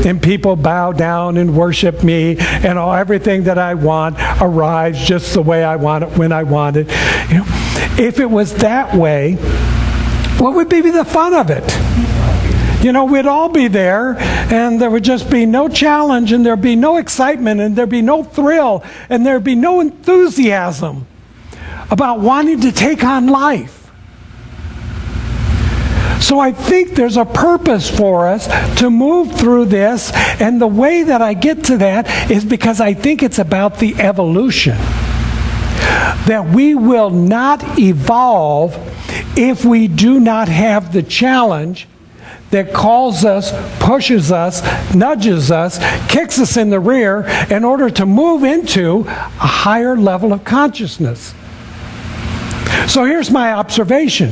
and people bow down and worship me, and everything that I want arrives just the way I want it when I want it. You know, if it was that way, what would be the fun of it? You know, we'd all be there, and there would just be no challenge, and there'd be no excitement, and there'd be no thrill, and there'd be no enthusiasm about wanting to take on life. So I think there's a purpose for us to move through this, and the way that I get to that is because I think it's about the evolution. That we will not evolve if we do not have the challenge that calls us, pushes us, nudges us, kicks us in the rear in order to move into a higher level of consciousness. So here's my observation.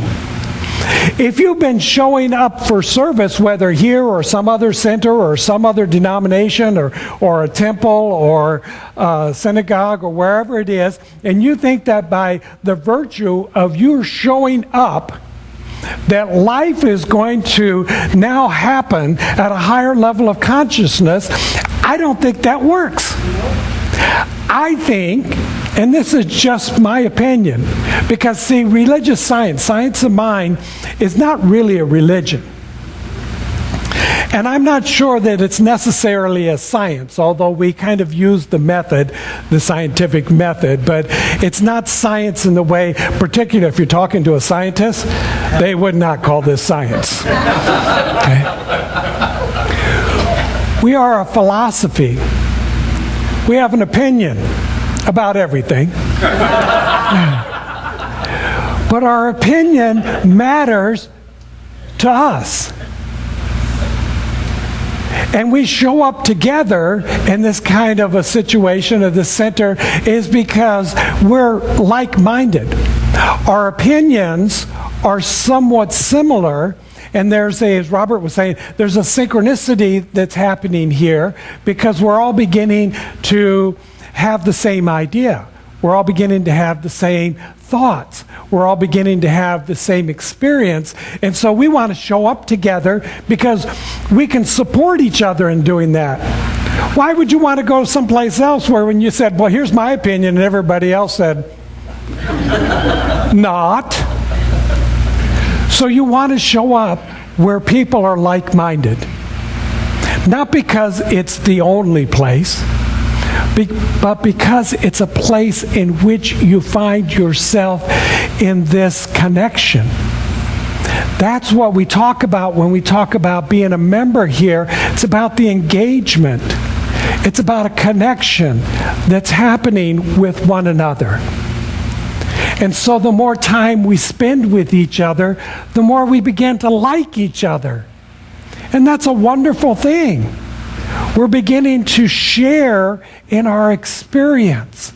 If you've been showing up for service, whether here or some other center or some other denomination or a temple or a synagogue or wherever it is, and you think that by the virtue of you showing up, that life is going to now happen at a higher level of consciousness, I don't think that works. I think, and this is just my opinion, because see, religious science, science of mind, is not really a religion. And I'm not sure that it's necessarily a science, although we kind of use the method, the scientific method, but it's not science in the way, particularly if you're talking to a scientist, they would not call this science. Okay? We are a philosophy. We have an opinion about everything. But our opinion matters to us. And we show up together in this kind of a situation of the center is because we're like-minded. Our opinions are somewhat similar, and there's as Robert was saying, there's a synchronicity that's happening here because we're all beginning to have the same idea. We're all beginning to have the same thoughts. We're all beginning to have the same experience. And so we want to show up together because we can support each other in doing that. Why would you want to go someplace else where when you said, well, here's my opinion, and everybody else said, not? So you want to show up where people are like-minded. Not because it's the only place, but because it's a place in which you find yourself in this connection. That's what we talk about when we talk about being a member here. It's about the engagement. It's about a connection that's happening with one another. And so the more time we spend with each other, the more we begin to like each other. And that's a wonderful thing. We're beginning to share in our experience.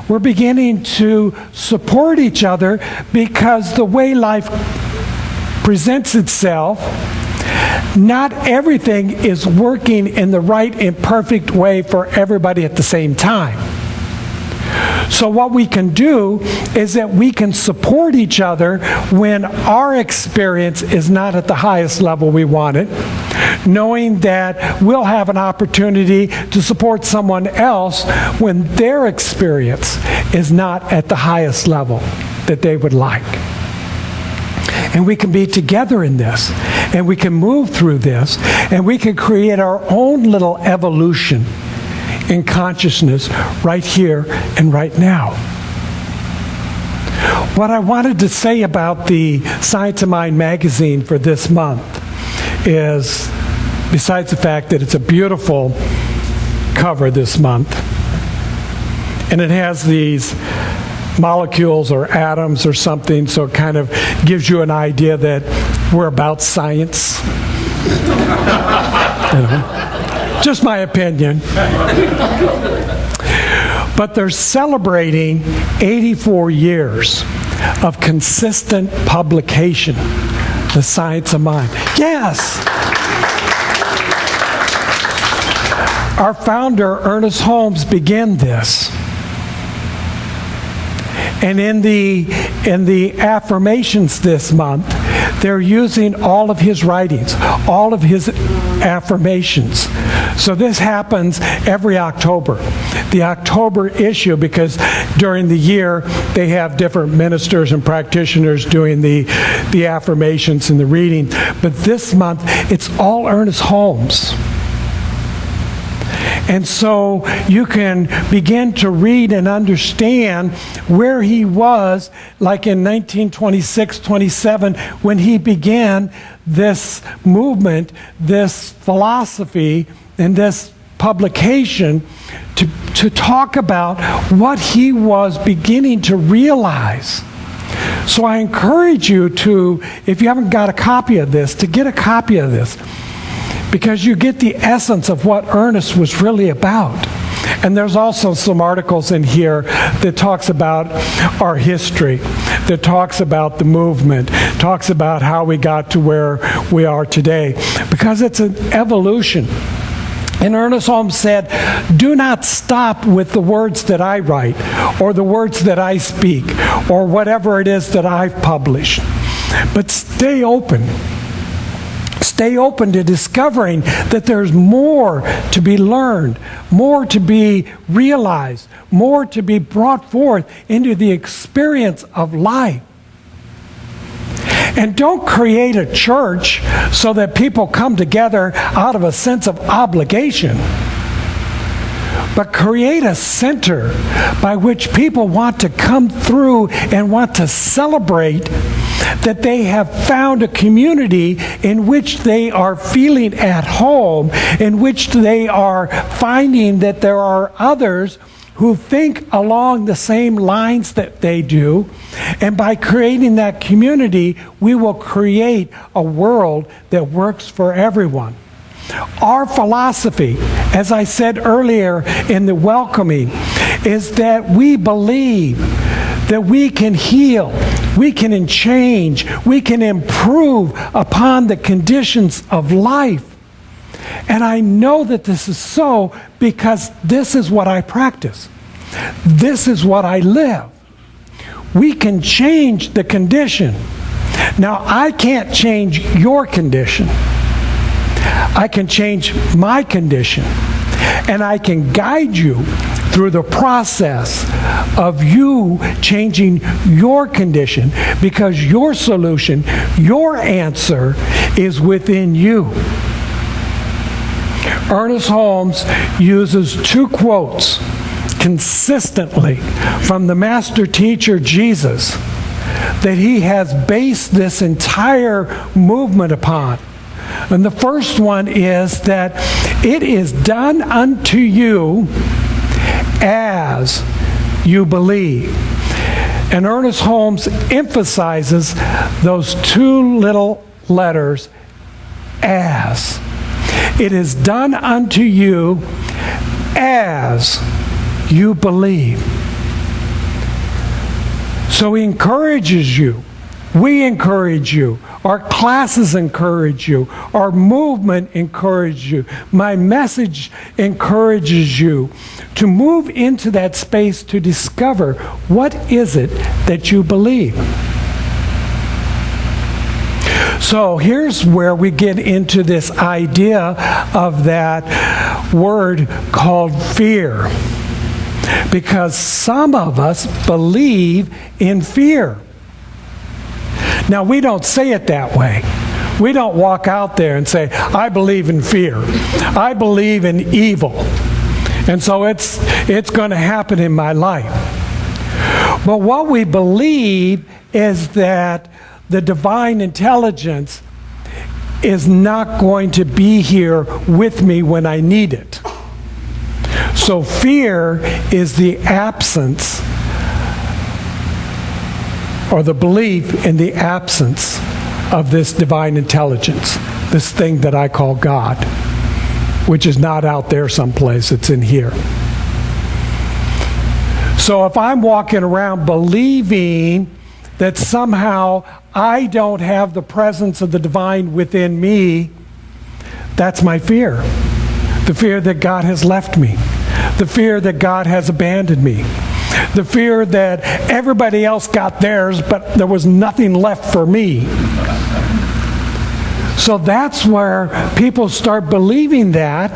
We're beginning to support each other because the way life presents itself, not everything is working in the right and perfect way for everybody at the same time. So what we can do is that we can support each other when our experience is not at the highest level we want it, knowing that we'll have an opportunity to support someone else when their experience is not at the highest level that they would like. And we can be together in this, and we can move through this, and we can create our own little evolution in consciousness right here and right now. What I wanted to say about the Science of Mind magazine for this month is, besides the fact that it's a beautiful cover this month, and it has these molecules or atoms or something, so it kind of gives you an idea that we're about science. You know? Just my opinion. But they're celebrating 84 years of consistent publication, the Science of Mind. Yes! Our founder, Ernest Holmes, began this. And in the affirmations this month, they're using all of his writings, all of his affirmations. So this happens every October. The October issue, because during the year they have different ministers and practitioners doing the affirmations and the reading. But this month, it's all Ernest Holmes. And so you can begin to read and understand where he was, like in 1926, 27, when he began this movement, this philosophy, and this publication to talk about what he was beginning to realize. So I encourage you to, if you haven't got a copy of this, to get a copy of this, because you get the essence of what Ernest was really about. And there's also some articles in here that talks about our history, that talks about the movement, talks about how we got to where we are today, because it's an evolution. And Ernest Holmes said, do not stop with the words that I write, or the words that I speak, or whatever it is that I've published, but stay open. Stay open to discovering that there's more to be learned, more to be realized, more to be brought forth into the experience of life. And don't create a church so that people come together out of a sense of obligation, but create a center by which people want to come through and want to celebrate that they have found a community in which they are feeling at home, in which they are finding that there are others who think along the same lines that they do. And by creating that community, we will create a world that works for everyone. Our philosophy, as I said earlier in the welcoming, is that we believe that we can heal, we can change, we can improve upon the conditions of life. And I know that this is so because this is what I practice. This is what I live. We can change the condition. Now, I can't change your condition. I can change my condition. And I can guide you through the process of you changing your condition, because your solution, your answer is within you. Ernest Holmes uses two quotes consistently from the master teacher Jesus that he has based this entire movement upon. And the first one is that it is done unto you as you believe. And Ernest Holmes emphasizes those two little letters, as. It is done unto you as you believe. So he encourages you. We encourage you. Our classes encourage you. Our movement encourages you. My message encourages you to move into that space to discover what is it that you believe. So here's where we get into this idea of that word called fear. Because some of us believe in fear. Now, we don't say it that way. We don't walk out there and say, I believe in fear. I believe in evil. And so it's going to happen in my life. But what we believe is that the divine intelligence is not going to be here with me when I need it. So fear is the absence, or the belief in the absence of this divine intelligence, this thing that I call God, which is not out there someplace, it's in here. So if I'm walking around believing that somehow I don't have the presence of the divine within me, that's my fear. The fear that God has left me. The fear that God has abandoned me. The fear that everybody else got theirs, but there was nothing left for me. So that's where people start believing that,